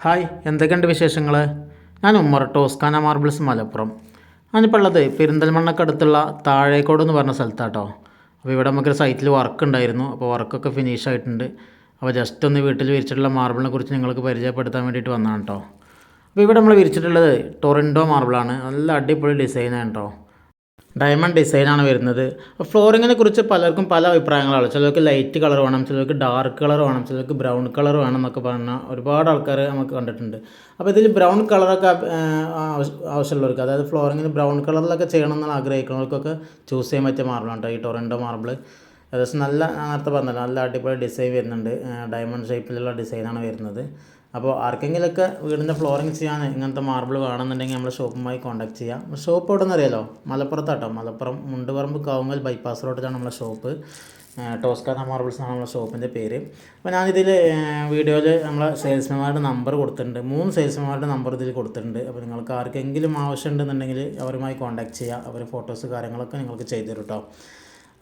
Hi, എന്തൊക്കെയുണ്ട് വിശേഷങ്ങൾ? ഞാൻ ഉമ്മർ, ടോസ്കാന മാർബിൾസ്, മലപ്പുറം. ഞാനിപ്പോൾ ഉള്ളത് പെരിന്തൽമണ്ണക്കടുത്തുള്ള താഴേക്കോട് എന്ന് പറഞ്ഞ സ്ഥലത്താട്ടോ. അപ്പോൾ ഇവിടെ നമുക്കൊരു സൈറ്റിൽ വർക്ക് ഉണ്ടായിരുന്നു. അപ്പോൾ വർക്കൊക്കെ ഫിനിഷ് ആയിട്ടുണ്ട്. അപ്പോൾ ജസ്റ്റ് ഒന്ന് വീട്ടിൽ വിരിച്ചിട്ടുള്ള മാർബിളിനെ കുറിച്ച് നിങ്ങൾക്ക് പരിചയപ്പെടുത്താൻ വേണ്ടിയിട്ട് വന്നതാണ് കേട്ടോ. അപ്പോൾ ഇവിടെ നമ്മൾ വിരിച്ചിട്ടുള്ളത് ടൊറൻറ്റോ മാർബിളാണ്. നല്ല അടിപൊളി ഡിസൈനാണ് കേട്ടോ. ഡയമണ്ട് ഡിസൈനാണ് വരുന്നത്. ഫ്ലോറിങ്ങിനെ കുറിച്ച് പലർക്കും പല അഭിപ്രായങ്ങളാണ്. ചിലർക്ക് ലൈറ്റ് കളർ വേണം, ചിലർക്ക് ഡാർക്ക് കളർ വേണം, ചിലർക്ക് ബ്രൗൺ കളർ വേണം എന്നൊക്കെ പറഞ്ഞാൽ ഒരുപാട് ആൾക്കാർ നമുക്ക് കണ്ടിട്ടുണ്ട്. അപ്പോൾ ഇതിൽ ബ്രൗൺ കളറൊക്കെ ആവശ്യമുള്ളവർക്ക്, അതായത് ഫ്ലോറിങ്ങിന് ബ്രൗൺ കളറിലൊക്കെ ചെയ്യണം എന്ന് ആഗ്രഹിക്കുന്നവർക്കൊക്കെ ചൂസ് ചെയ്യാൻ പറ്റിയ മാർബിളാണ് കേട്ടോ ഈ ടൊറൻറ്റോ മാർബിൾ. ഏകദേശം നല്ല, നേരത്തെ പറഞ്ഞല്ലോ, നല്ല അടിപൊളി ഡിസൈൻ വരുന്നുണ്ട്. ഡയമണ്ട് ഷേപ്പിലുള്ള ഡിസൈനാണ് വരുന്നത്. അപ്പോൾ ആർക്കെങ്കിലുമൊക്കെ വീടിൻ്റെ ഫ്ലോറിങ് ചെയ്യാൻ ഇങ്ങനത്തെ മാർബിൾ വേണമെന്നുണ്ടെങ്കിൽ നമ്മൾ ഷോപ്പുമായി കോൺടാക്ട് ചെയ്യാം. ഷോപ്പ് എവിടെ നിന്ന് അറിയാലോ? മലപ്പുറത്താട്ടോ. മലപ്പുറം മുണ്ടുപറമ്പ് കാവുങ്ങൽ ബൈപ്പാസ് റോഡിലാണ് നമ്മളെ ഷോപ്പ്. ടോസ്കാന മാർബിൾസ് ആണ് നമ്മളെ ഷോപ്പിൻ്റെ പേര്. അപ്പോൾ ഞാനിതിൽ വീഡിയോയിൽ നമ്മളെ സെയിൽസ്മാരുടെ നമ്പർ കൊടുത്തിട്ടുണ്ട്. 3 സെയിൽസ്മാരുടെ നമ്പർ ഇതിൽ കൊടുത്തിട്ടുണ്ട്. അപ്പോൾ നിങ്ങൾക്ക് ആർക്കെങ്കിലും ആവശ്യമുണ്ടെന്നുണ്ടെങ്കിൽ അവരുമായി കോൺടാക്ട് ചെയ്യുക. അവർ ഫോട്ടോസ് കാര്യങ്ങളൊക്കെ നിങ്ങൾക്ക് ചെയ്തു തരും കേട്ടോ.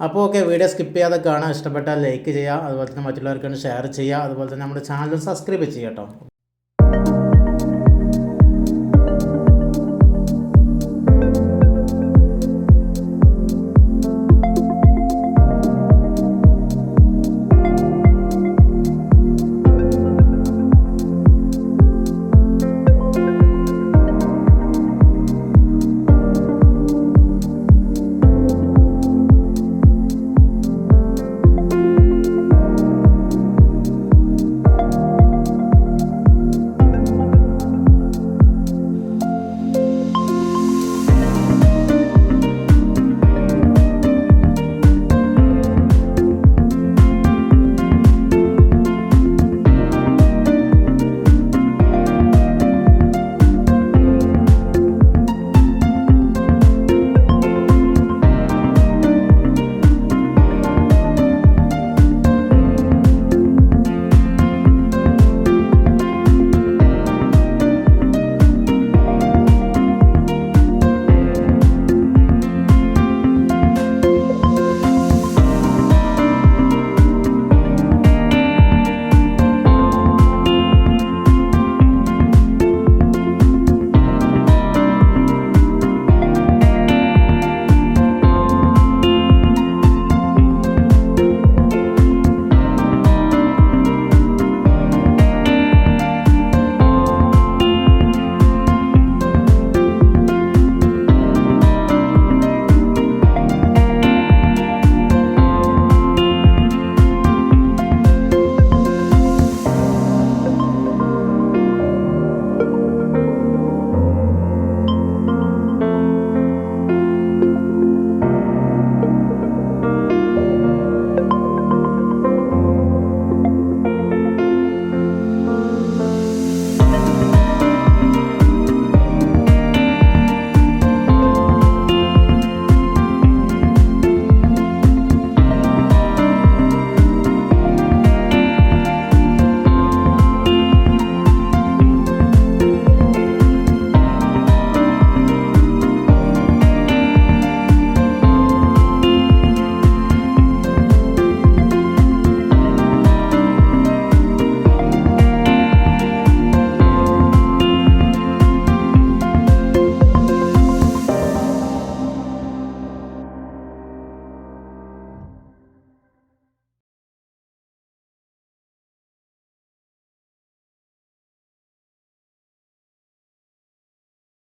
അപ്പോൾ ഓക്കെ, വീഡിയോ സ്കിപ്പ് ചെയ്യാതെ കാണാൻ, ഇഷ്ടപ്പെട്ടാൽ ലൈക്ക് ചെയ്യുക, അതുപോലെ തന്നെ മറ്റുള്ളവർക്ക് ഷെയർ ചെയ്യുക, അതുപോലെ തന്നെ നമ്മുടെ ചാനൽ സബ്സ്ക്രൈബ് ചെയ്യുക കേട്ടോ.